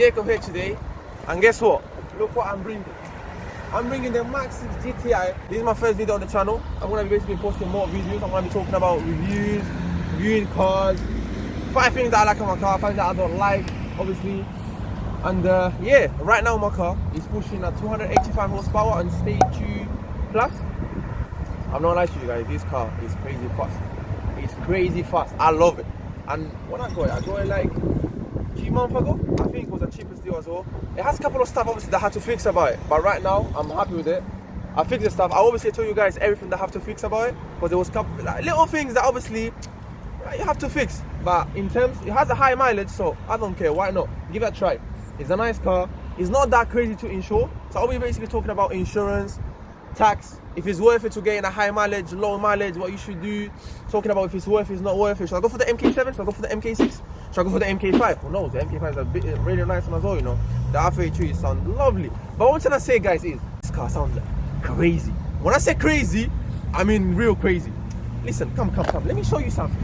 Jacob here today, and guess what? Look what I'm bringing. I'm bringing the MK6 GTI. This is my first video on the channel. I'm going to be basically posting more videos. I'm going to be talking about reviews, reviewing cars, 5 things that I like on my car, 5 that I don't like, obviously. And yeah, right now my car is pushing at 285 horsepower and stage 2 plus. I'm not lying to you guys, this car is crazy fast. It's crazy fast. I love it. And when I got it like 2 months ago. I think it was the cheapest deal as well. It has a couple of stuff obviously that I had to fix about it, but right now I'm happy with it. I fixed the stuff. I obviously told you guys everything that I have to fix about it, because there was a couple like, little things that obviously you have to fix. But in terms, it has a high mileage, so I don't care. Why not? Give it a try. It's a nice car. It's not that crazy to insure. So I'll be basically talking about insurance, tax, if it's worth it to get in a high mileage, low mileage, what you should do, talking about if it's worth it, it's not worth it. Should I go for the MK7? Should I go for the MK6? Should I go for the MK5? Who knows? The MK5 is a bit really nice one as well, you know. The R33 sound lovely. But what I'm trying to say, guys, is this car sounds crazy. When I say crazy, I mean real crazy. Listen, come. Let me show you something.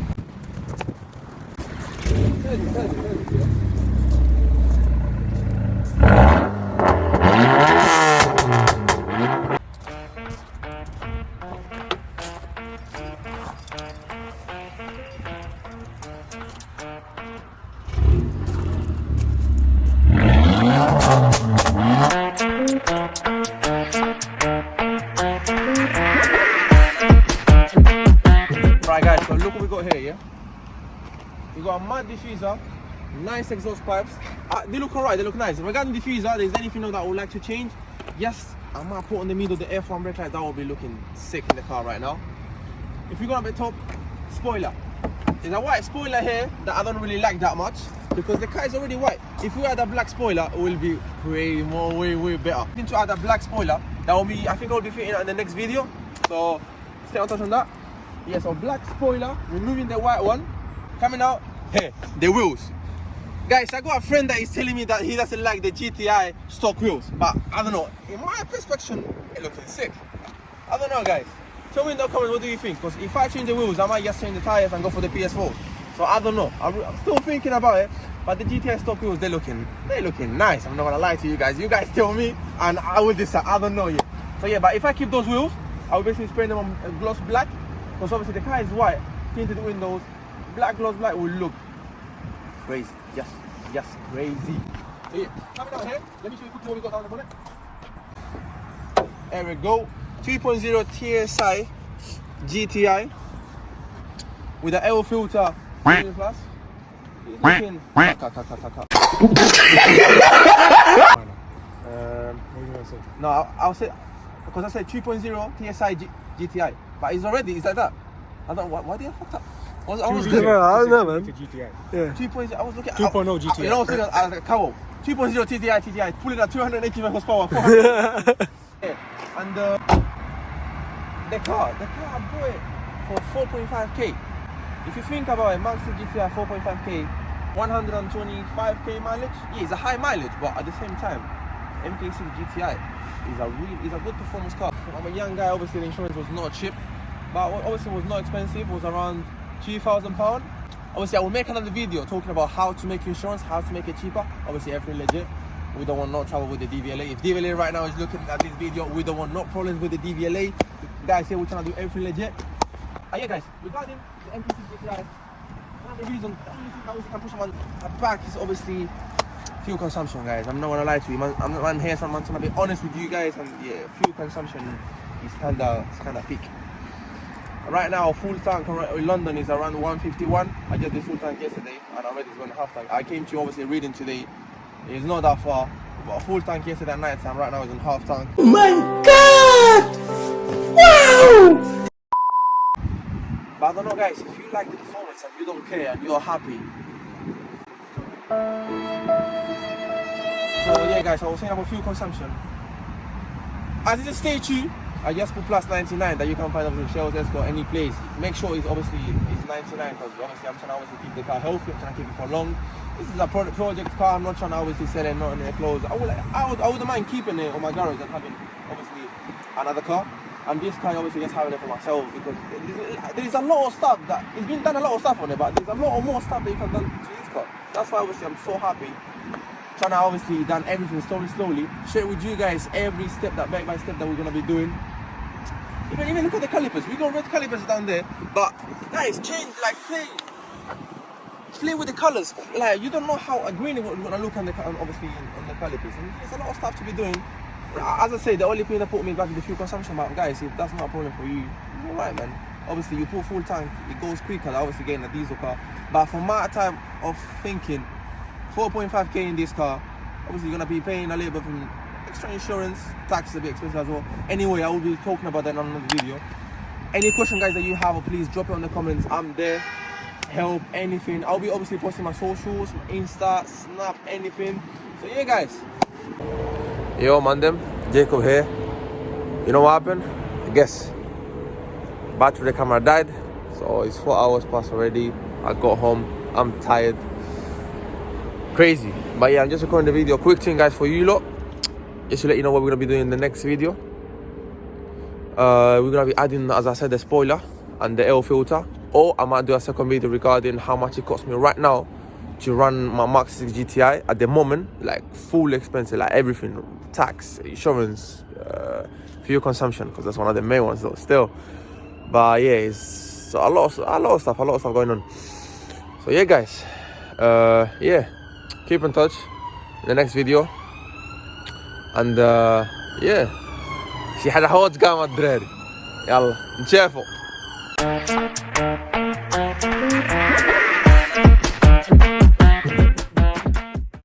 Right guys, so look what we got here, yeah? We got a mad diffuser, nice exhaust pipes. They look alright, they look nice. Regarding diffuser, there's anything that I would like to change? Yes, I might put in the middle the F1 brake light. That will be looking sick in the car right now. If you go up the top, spoiler. There's a white spoiler here that I don't really like that much, because the car is already white. If we add a black spoiler, it will be way better. I'm going to add a black spoiler. That will be, I think I'll be fitting it in the next video. So stay on touch on that. Yeah, so black spoiler, removing the white one. Coming out here, the wheels. Guys, I got a friend that is telling me that he doesn't like the GTI stock wheels, but I don't know. In my perspective, it looking sick. I don't know, guys. Tell me in the comments, what do you think? Because if I change the wheels, I might just change the tires and go for the PS4. So I don't know. I'm still thinking about it. But the GTI stock wheels, they're looking nice. I'm not gonna lie to you guys. You guys tell me, and I will decide. I don't know yet. So yeah, but if I keep those wheels, I will basically spray them on gloss black. Because obviously the car is white, tinted windows, black gloss black will look crazy. Just crazy. So yeah, coming down here, let me show you quickly what we got down the bonnet. There we go. 2.0 TSI GTI with the L filter plus. It's looking What are you gonna say? No, I'll say, because I said 2.0 TSI GTI, but it's already, it's like that. I don't know, why did I fuck up? I was I don't know, man. GTI. Yeah. 2.0, I was looking at 2.0 GTI. You know, I was looking at a cow. 2.0 TTI, pulling at 285 horsepower. Yeah. And the car, I bought it for 4.5k. If you think about it, MK6 GTI 4.5k, 125k mileage. Yeah, it's a high mileage, but at the same time, MK6 GTI is a good performance car. I'm a young guy, obviously the insurance was not cheap, but obviously it was not expensive. It was around £2,000. Obviously I will make another video talking about how to make insurance, how to make it cheaper. Obviously everything legit. We don't want no trouble with the DVLA. If DVLA right now is looking at this video, we don't want no problems with the DVLA. Guys, here we're trying to do everything legit. Yeah guys, regarding the MK6 GTI, one of the reasons that we can push them on the back is obviously fuel consumption, guys. I'm not gonna lie to you, man. I'm here, so I'm gonna be honest with you guys, and yeah, fuel consumption is kinda peak. Right now, full tank in London is around 151. I just did full tank yesterday, and already it's going half tank. I came to obviously reading today. It's not that far, but a full tank yesterday at night time. Right now it's in half tank. Oh my god! Wow! But I don't know, guys. If you like the performance and you don't care and you're happy. So yeah, guys, I was saying about fuel consumption. As it's a stage 2, I just put plus 99 that you can find up in Shell, Tesco, any place. Make sure it's obviously it's 99, because obviously I'm trying to obviously keep the car healthy. I'm trying to keep it for long. This is a project car. I'm not trying to obviously sell it, not in their clothes. I wouldn't mind keeping it on my garage and having obviously another car. And this car obviously just having it for myself, because there is a lot of stuff that it's been done, a lot of stuff on it, but there's a lot of more stuff that you can do to this car. That's why obviously I'm so happy trying to obviously done everything slowly. Share with you guys every step, that bit by step that we're gonna be doing. Even look at the calipers. We got red calipers down there, but guys, change, like, play with the colors. Like, you don't know how a green is gonna look on the obviously on the calipers. And there's a lot of stuff to be doing. As I say, the only thing that put me back is the fuel consumption. But guys, if that's not a problem for you, it's alright, man. Obviously, you put full tank, it goes quicker. Obviously, getting a diesel car. But for my time of thinking, 4.5k in this car, obviously you're gonna be paying a little bit from extra insurance, tax is a bit expensive as well. Anyway, I will be talking about that on another video. Any question, guys, that you have, please drop it in the comments. I'm there, help, anything. I'll be obviously posting my socials, my Insta, Snap, anything. So yeah, guys. Yo, mandem, Jacob here. You know what happened? I guess battery of the camera died, so it's 4 hours past already. I got home, I'm tired. Crazy. But yeah, I'm just recording the video. Quick thing, guys, for you lot, just to let you know what we're gonna be doing in the next video. We're gonna be adding, as I said, the spoiler and the air filter, or I might do a second video regarding how much it costs me right now to run my MK6 GTI at the moment, like full expensive, like everything, tax, insurance, fuel consumption, because that's one of the main ones though still. But yeah, it's a lot of stuff going on. So yeah, guys, yeah, keep in touch in the next video. And yeah, she had a hot gum at dread. Yalla, careful.